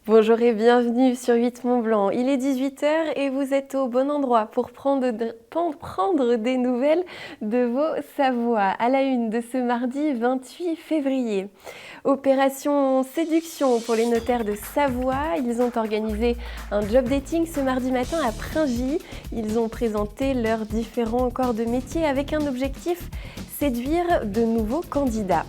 Bonjour et bienvenue sur 8 Mont Blanc. Il est 18 h et vous êtes au bon endroit pour prendre des nouvelles de vos Savoies. À la une de ce mardi 28 février. Opération séduction pour les notaires de Savoie. Ils ont organisé un job dating ce mardi matin à Pringy. Ils ont présenté leurs différents corps de métier avec un objectif, séduire de nouveaux candidats.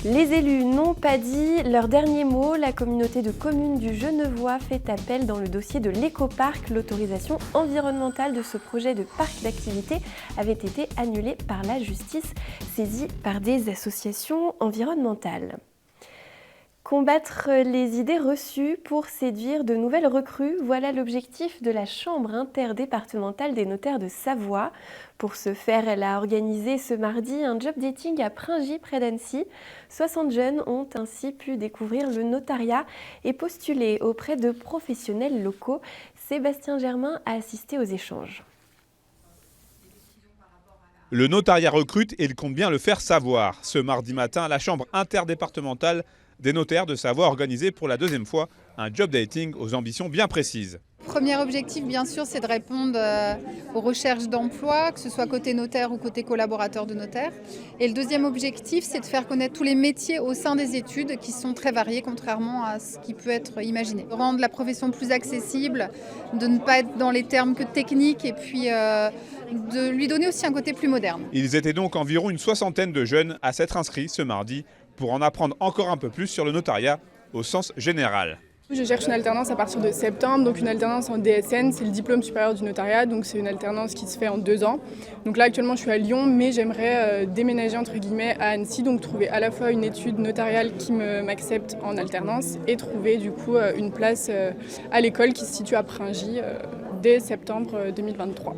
Les élus n'ont pas dit leur dernier mot. La communauté de communes du Genevois fait appel dans le dossier de l'écoparc. L'autorisation environnementale de ce projet de parc d'activité avait été annulée par la justice, saisie par des associations environnementales. Combattre les idées reçues pour séduire de nouvelles recrues, voilà l'objectif de la Chambre interdépartementale des notaires de Savoie. Pour ce faire, elle a organisé ce mardi un job dating à Pringy, près d'Annecy. 60 jeunes ont ainsi pu découvrir le notariat et postuler auprès de professionnels locaux. Sébastien Germain a assisté aux échanges. Le notariat recrute et il compte bien le faire savoir. Ce mardi matin, la Chambre interdépartementale des notaires de Savoie a organisé pour la deuxième fois un job dating aux ambitions bien précises. Premier objectif, bien sûr, c'est de répondre aux recherches d'emploi, que ce soit côté notaire ou côté collaborateur de notaire. Et le deuxième objectif, c'est de faire connaître tous les métiers au sein des études qui sont très variés, contrairement à ce qui peut être imaginé. Rendre la profession plus accessible, de ne pas être dans les termes que techniques et puis de lui donner aussi un côté plus moderne. Ils étaient donc environ une soixantaine de jeunes à s'être inscrits ce mardi pour en apprendre encore un peu plus sur le notariat au sens général. Je cherche une alternance à partir de septembre, donc une alternance en DSN, c'est le diplôme supérieur du notariat, donc c'est une alternance qui se fait en 2 ans. Donc là actuellement je suis à Lyon, mais j'aimerais déménager entre guillemets à Annecy, donc trouver à la fois une étude notariale qui m'accepte en alternance et trouver du coup une place à l'école qui se situe à Pringy dès septembre 2023.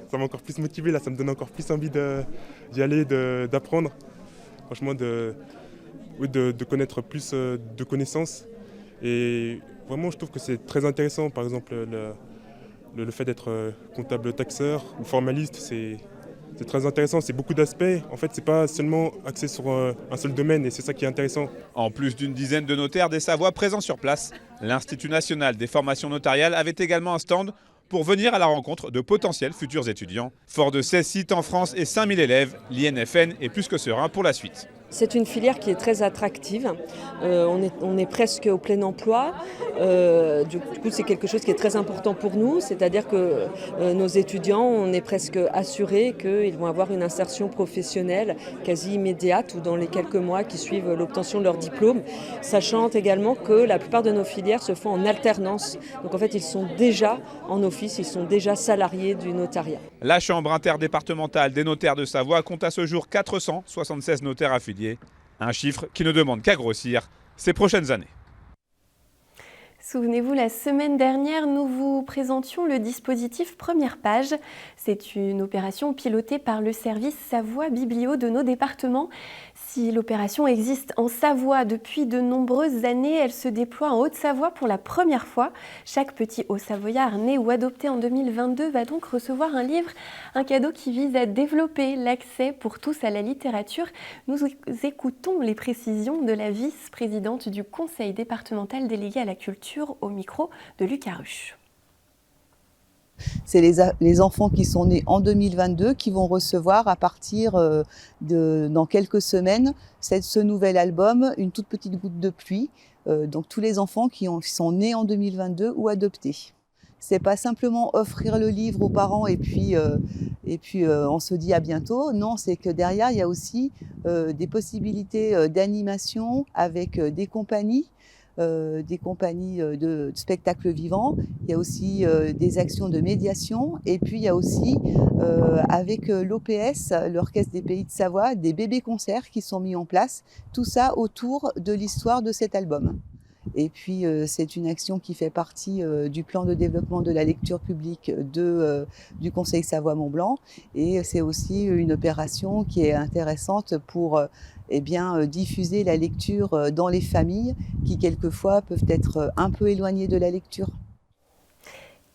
Ça m'a encore plus motivé, là, ça me donne encore plus envie d'y aller, d'apprendre, franchement de connaître plus de connaissances. Et vraiment, je trouve que c'est très intéressant. Par exemple, le fait d'être comptable taxeur ou formaliste, c'est très intéressant. C'est beaucoup d'aspects. En fait, c'est pas seulement axé sur un seul domaine et c'est ça qui est intéressant. En plus d'une dizaine de notaires des Savoies présents sur place, l'Institut national des formations notariales avait également un stand pour venir à la rencontre de potentiels futurs étudiants. Fort de 16 sites en France et 5000 élèves, l'INFN est plus que serein pour la suite. C'est une filière qui est très attractive. On est presque au plein emploi. Du coup, c'est quelque chose qui est très important pour nous. C'est-à-dire que nos étudiants, on est presque assurés qu'ils vont avoir une insertion professionnelle quasi immédiate ou dans les quelques mois qui suivent l'obtention de leur diplôme. Sachant également que la plupart de nos filières se font en alternance. Donc en fait, ils sont déjà en office, ils sont déjà salariés du notariat. La Chambre interdépartementale des notaires de Savoie compte à ce jour 476 notaires affiliés. Un chiffre qui ne demande qu'à grossir ces prochaines années. Souvenez-vous, la semaine dernière, nous vous présentions le dispositif Première Page. C'est une opération pilotée par le service Savoie Biblio de nos départements. Si l'opération existe en Savoie depuis de nombreuses années, elle se déploie en Haute-Savoie pour la première fois. Chaque petit Haut-Savoyard né ou adopté en 2022 va donc recevoir un livre, un cadeau qui vise à développer l'accès pour tous à la littérature. Nous écoutons les précisions de la vice-présidente du Conseil départemental délégué à la culture au micro de Lucas Ruche. C'est les enfants qui sont nés en 2022 qui vont recevoir à partir dans quelques semaines ce nouvel album, Une toute petite goutte de pluie. Donc tous les enfants qui sont nés en 2022 ou adoptés. C'est pas simplement offrir le livre aux parents et puis on se dit à bientôt. Non, c'est que derrière il y a aussi des possibilités d'animation avec des compagnies de spectacles vivants. Il y a aussi des actions de médiation et puis il y a aussi avec l'OPS, l'Orchestre des Pays de Savoie, des bébés-concerts qui sont mis en place. Tout ça autour de l'histoire de cet album. Et puis c'est une action qui fait partie du plan de développement de la lecture publique du Conseil Savoie-Mont-Blanc et c'est aussi une opération qui est intéressante pour diffuser la lecture dans les familles qui quelquefois peuvent être un peu éloignées de la lecture.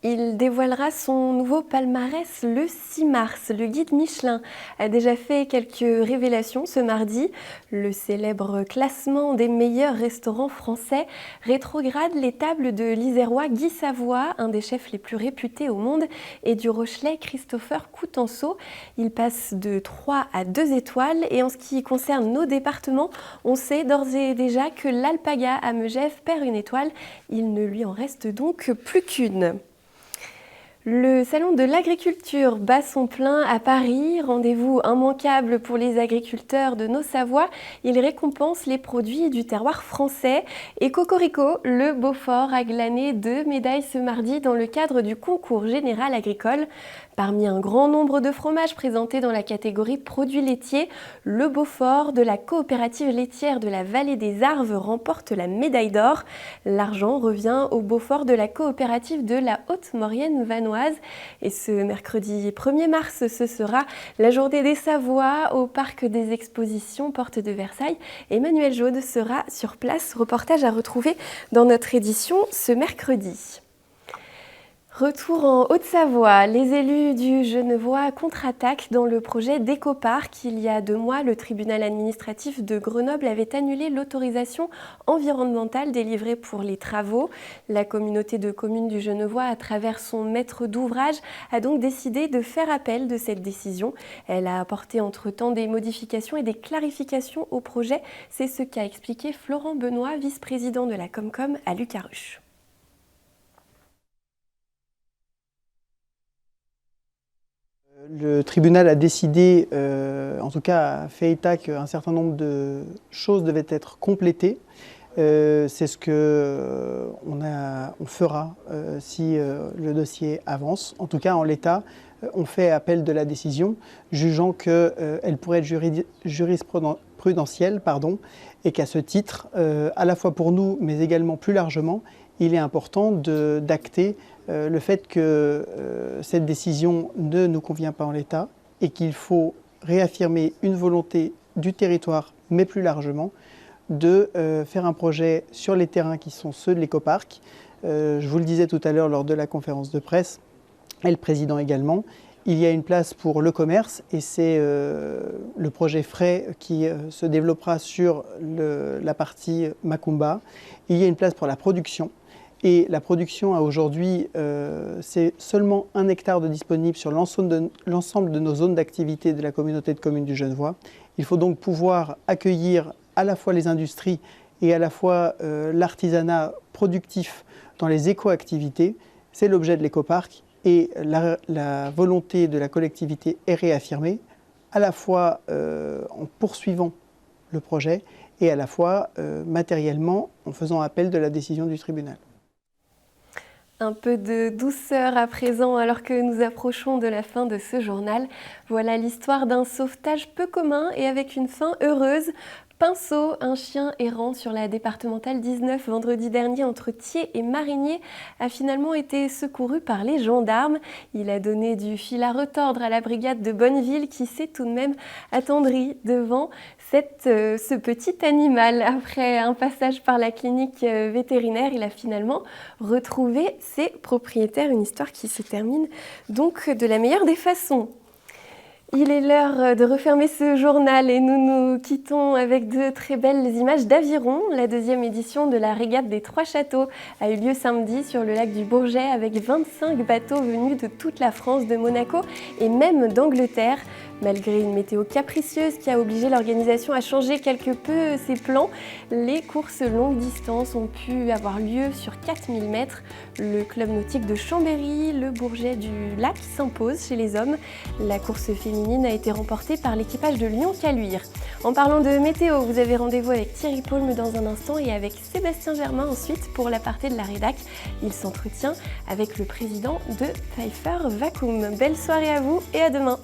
Il dévoilera son nouveau palmarès le 6 mars. Le guide Michelin a déjà fait quelques révélations ce mardi. Le célèbre classement des meilleurs restaurants français rétrograde les tables de l'Isérois Guy Savoy, un des chefs les plus réputés au monde, et du Rochelais Christopher Coutenceau. Il passe de 3 à 2 étoiles. Et en ce qui concerne nos départements, on sait d'ores et déjà que l'Alpaga à Megève perd une étoile. Il ne lui en reste donc plus qu'une. Le Salon de l'agriculture bat son plein à Paris. Rendez-vous immanquable pour les agriculteurs de nos Savoies. Il récompense les produits du terroir français. Et Cocorico, le Beaufort, a glané 2 médailles ce mardi dans le cadre du concours général agricole. Parmi un grand nombre de fromages présentés dans la catégorie produits laitiers, le Beaufort de la coopérative laitière de la vallée des Arves remporte la médaille d'or. L'argent revient au Beaufort de la coopérative de la Haute-Maurienne vanoise. Et ce mercredi 1er mars, ce sera la journée des Savoies au parc des expositions Porte de Versailles. Emmanuel Jaude sera sur place. Reportage à retrouver dans notre édition ce mercredi. Retour en Haute-Savoie, les élus du Genevois contre-attaquent dans le projet d'Écoparc. Il y a 2 mois, le tribunal administratif de Grenoble avait annulé l'autorisation environnementale délivrée pour les travaux. La communauté de communes du Genevois, à travers son maître d'ouvrage, a donc décidé de faire appel de cette décision. Elle a apporté entre-temps des modifications et des clarifications au projet. C'est ce qu'a expliqué Florent Benoît, vice-président de la Comcom à Lucaruche. Le tribunal a décidé, en tout cas a fait état qu'un certain nombre de choses devaient être complétées. C'est ce qu'on fera si le dossier avance. En tout cas, en l'état, on fait appel de la décision, jugeant qu'elle pourrait être jurisprudentielle, et qu'à ce titre, à la fois pour nous, mais également plus largement, il est important d'acter le fait que cette décision ne nous convient pas en l'état et qu'il faut réaffirmer une volonté du territoire, mais plus largement, de faire un projet sur les terrains qui sont ceux de l'Écoparc. Je vous le disais tout à l'heure lors de la conférence de presse, et le président également, il y a une place pour le commerce et c'est le projet Frais qui se développera sur la partie Macumba. Il y a une place pour la production. Et la production, aujourd'hui, c'est seulement 1 hectare de disponible sur l'ensemble de nos zones d'activité de la communauté de communes du Genevois. Il faut donc pouvoir accueillir à la fois les industries et à la fois l'artisanat productif dans les éco-activités. C'est l'objet de l'Écoparc et la volonté de la collectivité est réaffirmée, à la fois en poursuivant le projet et à la fois matériellement en faisant appel de la décision du tribunal. Un peu de douceur à présent alors que nous approchons de la fin de ce journal. Voilà l'histoire d'un sauvetage peu commun et avec une fin heureuse. Pinceau, un chien errant sur la départementale 19 vendredi dernier entre Thiers et Marigné, a finalement été secouru par les gendarmes. Il a donné du fil à retordre à la brigade de Bonneville qui s'est tout de même attendrie devant ce petit animal. Après un passage par la clinique vétérinaire, il a finalement retrouvé ses propriétaires. Une histoire qui se termine donc de la meilleure des façons. Il est l'heure de refermer ce journal et nous nous quittons avec de très belles images d'Aviron. La 2e édition de la régate des 3 châteaux a eu lieu samedi sur le lac du Bourget avec 25 bateaux venus de toute la France, de Monaco et même d'Angleterre. Malgré une météo capricieuse qui a obligé l'organisation à changer quelque peu ses plans, les courses longue distance ont pu avoir lieu sur 4000 mètres. Le club nautique de Chambéry, le Bourget du Lac, s'impose chez les hommes. La course féminine a été remportée par l'équipage de Lyon-Caluire. En parlant de météo, vous avez rendez-vous avec Thierry Paulme dans un instant et avec Sébastien Germain ensuite pour la partie de la rédac. Il s'entretient avec le président de Pfeiffer Vacuum. Belle soirée à vous et à demain.